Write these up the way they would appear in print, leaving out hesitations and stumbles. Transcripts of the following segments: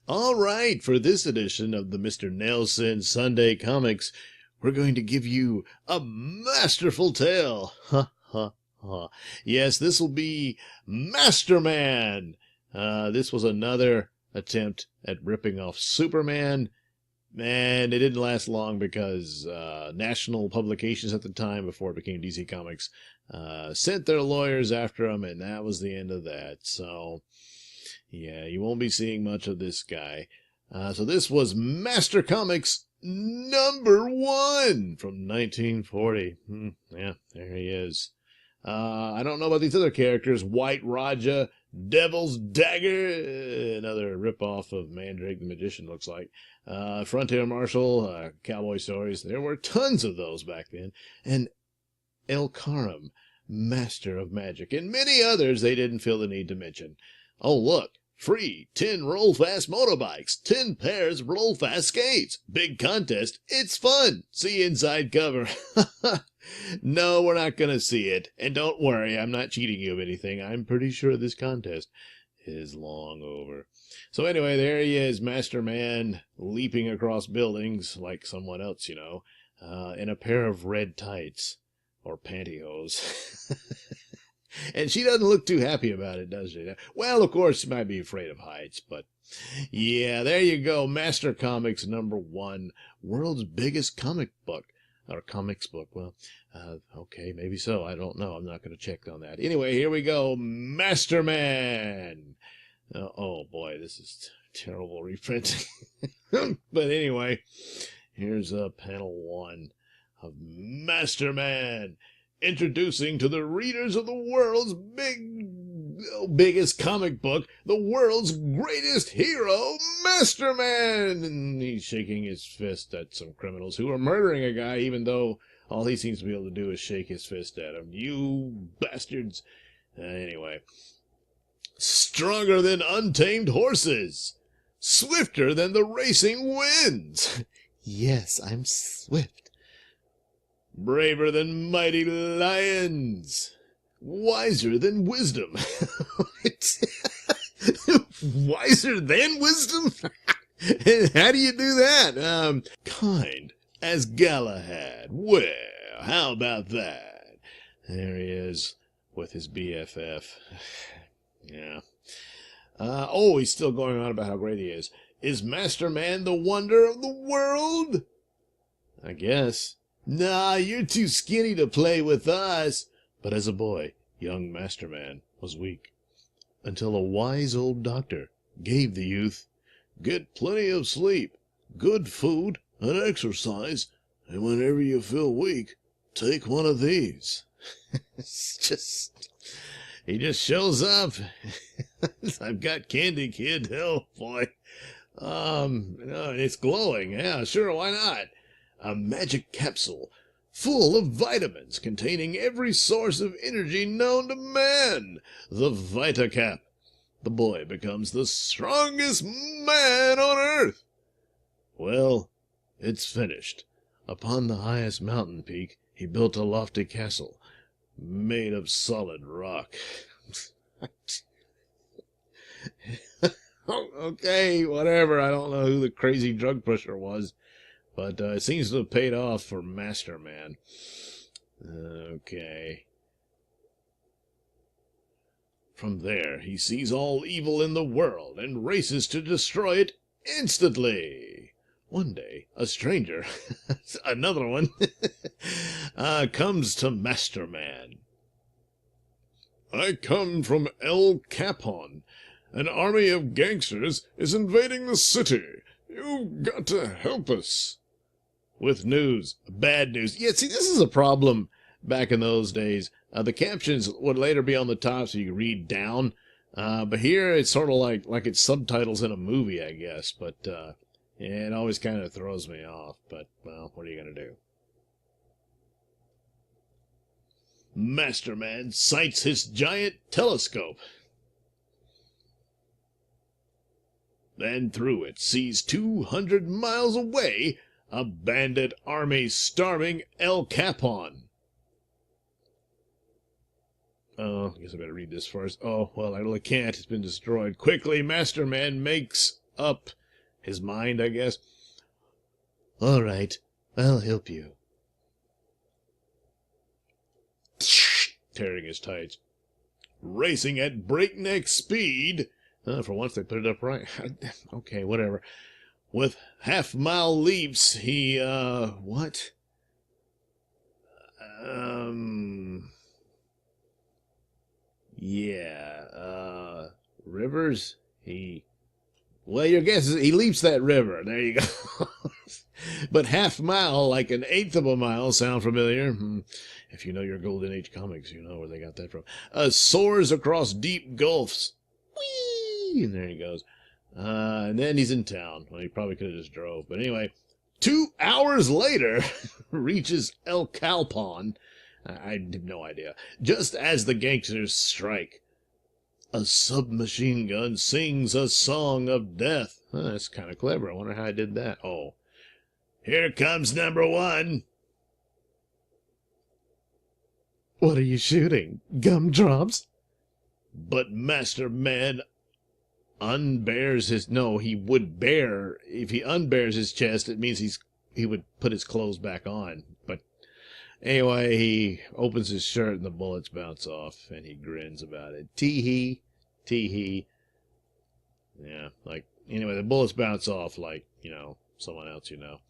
All right, for this edition of the Mr. Nailsin Sunday Comics, we're going to give you a masterful tale. Ha, ha, ha. Yes, this will be Masterman. This was another attempt at ripping off Superman. And it didn't last long because national publications at the time, before it became DC Comics, sent their lawyers after him, and that was the end of that. So, yeah, you won't be seeing much of this guy. So this was Master Comics #1 from 1940. Yeah, there he is. I don't know about these other characters. White Raja, Devil's Dagger, another ripoff of Mandrake the Magician, looks like. Frontier Marshal, cowboy stories. There were tons of those back then. And Elcalpon, Master of Magic, and many others they didn't feel the need to mention. Oh, look. Free 10 roll-fast motorbikes, 10 pairs of roll-fast skates. Big contest. It's fun. See inside cover. No, we're not going to see it. And don't worry, I'm not cheating you of anything. I'm pretty sure this contest is long over. So anyway, there he is, Master Man, leaping across buildings like someone else, you know, in a pair of red tights, or pantyhose. And she doesn't look too happy about it, does she? Well, of course, she might be afraid of heights, but yeah, there you go. Master Comics #1, world's biggest comic book. Or comics book. Well, okay, maybe so. I don't know. I'm not going to check on that. Anyway, here we go. Master Man. Oh, boy, this is terrible reprinting. But anyway, here's panel 1 of Master Man. Introducing to the readers of the world's biggest comic book, the world's greatest hero, Master Man! And he's shaking his fist at some criminals who are murdering a guy, even though all he seems to be able to do is shake his fist at them. You bastards! Anyway. Stronger than untamed horses! Swifter than the racing winds! Yes, I'm swift. Braver than mighty lions. Wiser than wisdom. Wiser than wisdom? How do you do that? Kind as Galahad. Well, how about that? There he is with his BFF. Yeah. Oh, he's still going on about how great he is. Is Master Man the wonder of the world? I guess. Nah, you're too skinny to play with us. But as a boy, young Master Man was weak, until a wise old doctor gave the youth, get plenty of sleep, good food, and exercise, and whenever you feel weak, take one of these. He just shows up. I've got candy, kid. Oh, boy. It's glowing. Yeah, sure, why not? A magic capsule full of vitamins containing every source of energy known to man. The VitaCap. The boy becomes the strongest man on earth. Well, it's finished. Upon the highest mountain peak, he built a lofty castle made of solid rock. Okay, whatever. I don't know who the crazy drug pusher was. But it seems to have paid off for Master Man. Okay. From there, he sees all evil in the world and races to destroy it instantly. One day, a stranger, another one, comes to Master Man. I come from Elcalpon. An army of gangsters is invading the city. You've got to help us. With news, bad news. Yeah, see, this is a problem back in those days. The captions would later be on the top so you could read down. But here it's sort of like it's subtitles in a movie, I guess. But yeah, it always kind of throws me off. But, well, what are you going to do? Master Man sights his giant telescope. Then through it sees 200 miles away a bandit army storming Ecalpon. Oh, I guess I better read this first. Oh, well, I really can't. It's been destroyed. Quickly, Master Man makes up his mind, I guess. All right, I'll help you. Tearing his tights. Racing at breakneck speed. For once they put it up right. Okay, whatever. With half-mile leaps, he, what? Yeah, rivers? Well, your guess is he leaps that river. There you go. But half-mile, like an eighth of a mile, sound familiar? If you know your Golden Age comics, you know where they got that from. Soars across deep gulfs. Whee! And there he goes. And then he's in town. Well, he probably could have just drove. But anyway, 2 hours later, reaches Elcalpon. I have no idea. Just as the gangsters strike, a submachine gun sings a song of death. That's kind of clever. I wonder how I did that. Oh, here comes number one. What are you shooting? Gumdrops? But Master Man unbears his... No, he would bear... If he unbears his chest, it means he would put his clothes back on. But anyway, he opens his shirt and the bullets bounce off, and he grins about it. Tee-hee, tee-hee. Yeah, like... Anyway, the bullets bounce off like, someone else you know.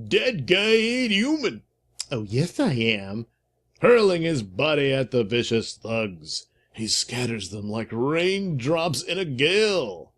Dead guy ain't human. Oh, yes I am. Hurling his body at the vicious thugs, he scatters them like raindrops in a gale.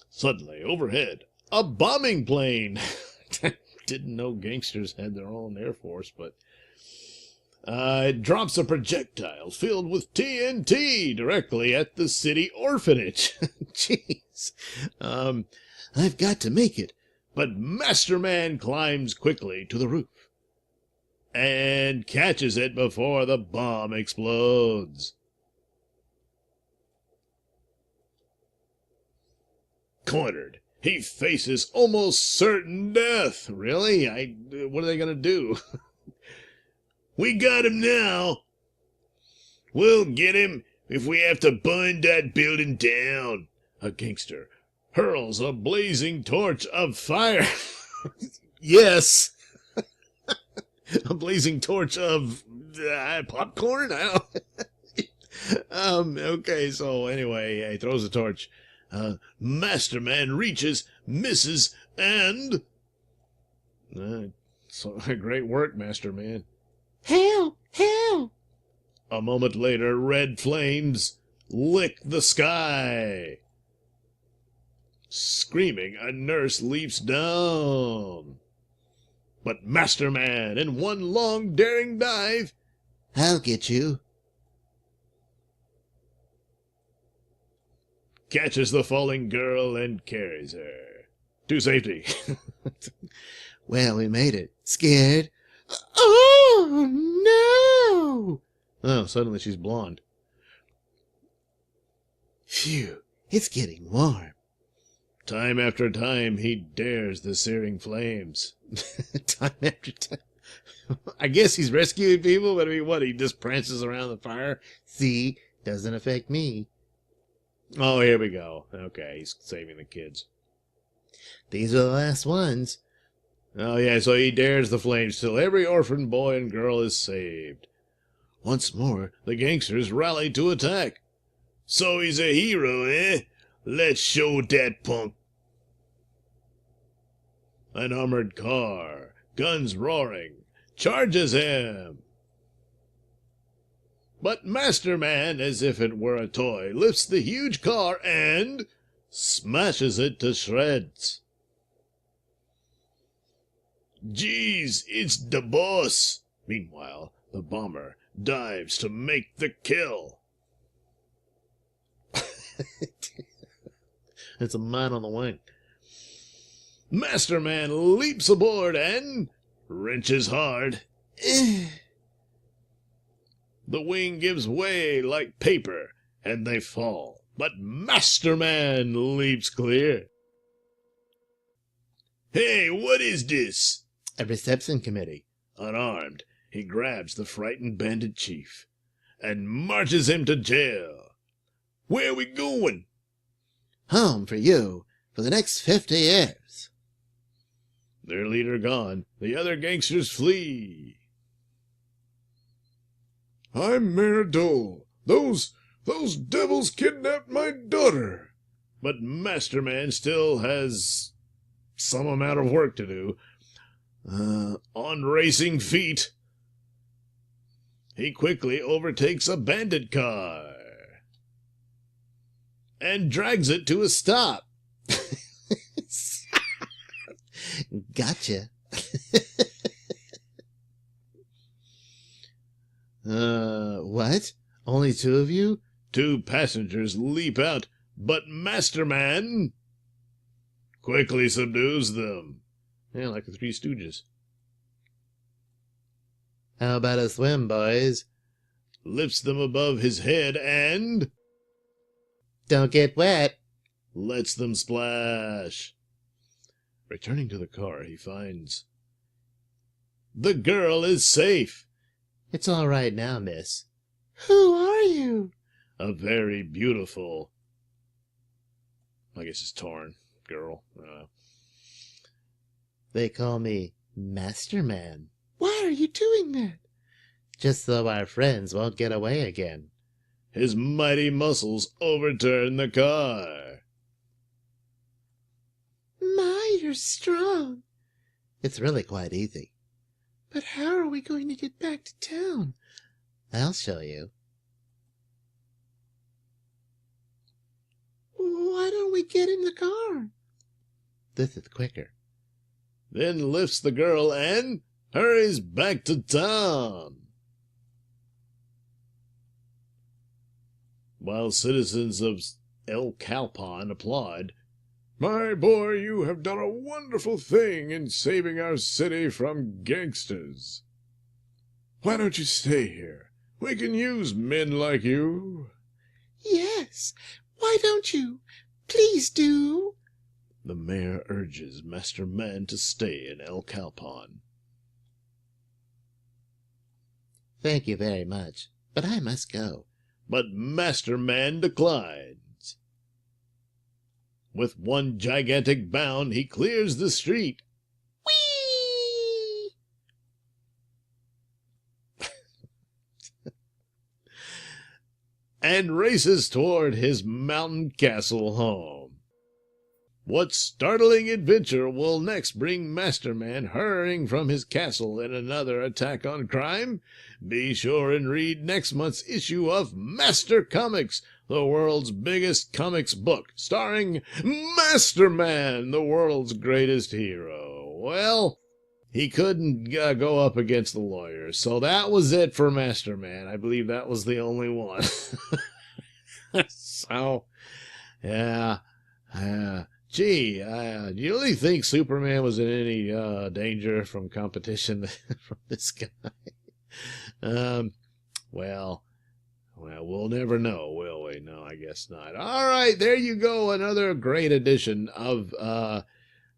Suddenly, overhead, a bombing plane. Didn't know gangsters had their own Air Force, but... it drops a projectile filled with TNT directly at the city orphanage. Jeez. I've got to make it. But Master Man climbs quickly to the roof and catches it before the bomb explodes. Cornered, he faces almost certain death. Really? What are they going to do? We got him now. We'll get him if we have to burn that building down. A gangster hurls a blazing torch of fire. Yes. A blazing torch of popcorn? I don't... Okay, so anyway, he throws a torch. Master Man reaches, misses, and... so great work, Master Man. Help! Help! A moment later, red flames lick the sky. Screaming, a nurse leaps down. But Master Man, in one long daring dive... I'll get you. Catches the falling girl and carries her to safety. Well, we made it. Scared? Oh, no! Oh, suddenly she's blonde. Phew, it's getting warm. Time after time, he dares the searing flames. Time after time. I guess he's rescuing people, but I mean, what, he just prances around the fire? See, doesn't affect me. Oh, here we go. Okay, he's saving the kids. These are the last ones. Oh, yeah, so he dares the flames till every orphan boy and girl is saved. Once more, the gangsters rally to attack. So he's a hero, eh? Let's show that punk. An armored car, guns roaring, charges him. But Master Man, as if it were a toy, lifts the huge car and smashes it to shreds. Geez, it's the boss. Meanwhile, the bomber dives to make the kill. It's a man on the wing. Master Man leaps aboard and wrenches hard. The wing gives way like paper, and they fall. But Master Man leaps clear. Hey, what is this? A reception committee. Unarmed, he grabs the frightened bandit chief and marches him to jail. Where are we going? home for you for the next 50 years. Their leader gone, the other gangsters flee. I'm Mayor Dole. Those devils kidnapped my daughter. But Masterman still has some amount of work to do. On racing feet, he quickly overtakes a bandit car and drags it to a stop. Gotcha. What? Only two of you? Two passengers leap out, but Masterman quickly subdues them. Yeah, like the Three Stooges. How about a swim, boys? Lifts them above his head and Don't get wet. lets them splash. Returning to the car, he finds the girl is safe. It's all right now, miss. Who are you? A very beautiful, I guess it's torn, girl. They call me Masterman. Why are you doing that? Just so our friends won't get away again. His mighty muscles overturn the car. My, you're strong. It's really quite easy. But how are we going to get back to town? I'll show you. Why don't we get in the car? This is quicker. Then lifts the girl and hurries back to town. While citizens of Elcalpon applaud, My boy, you have done a wonderful thing in saving our city from gangsters. Why don't you stay here? We can use men like you. Yes, why don't you? Please do. the mayor urges Master Man to stay in Ecalpon. Thank you very much, but I must go. But Master Man declines. With one gigantic bound, he clears the street. Whee! And races toward his mountain castle home. What startling adventure will next bring Master Man hurrying from his castle in another attack on crime? Be sure and read next month's issue of Master Comics, the world's biggest comics book, starring Master Man, the world's greatest hero. Well, he couldn't go up against the lawyers, so that was it for Master Man. I believe that was the only one. So, yeah. Gee, do you really think Superman was in any danger from competition from this guy? Well, we'll never know, will we? No, I guess not. All right, there you go. Another great edition of, Mr.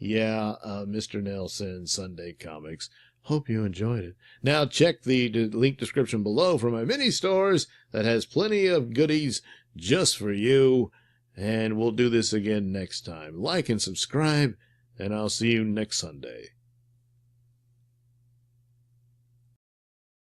Nailsin Sunday Comics. Hope you enjoyed it. Now check the link description below for my mini stores that has plenty of goodies just for you. And we'll do this again next time. Like and subscribe, and I'll see you next Sunday.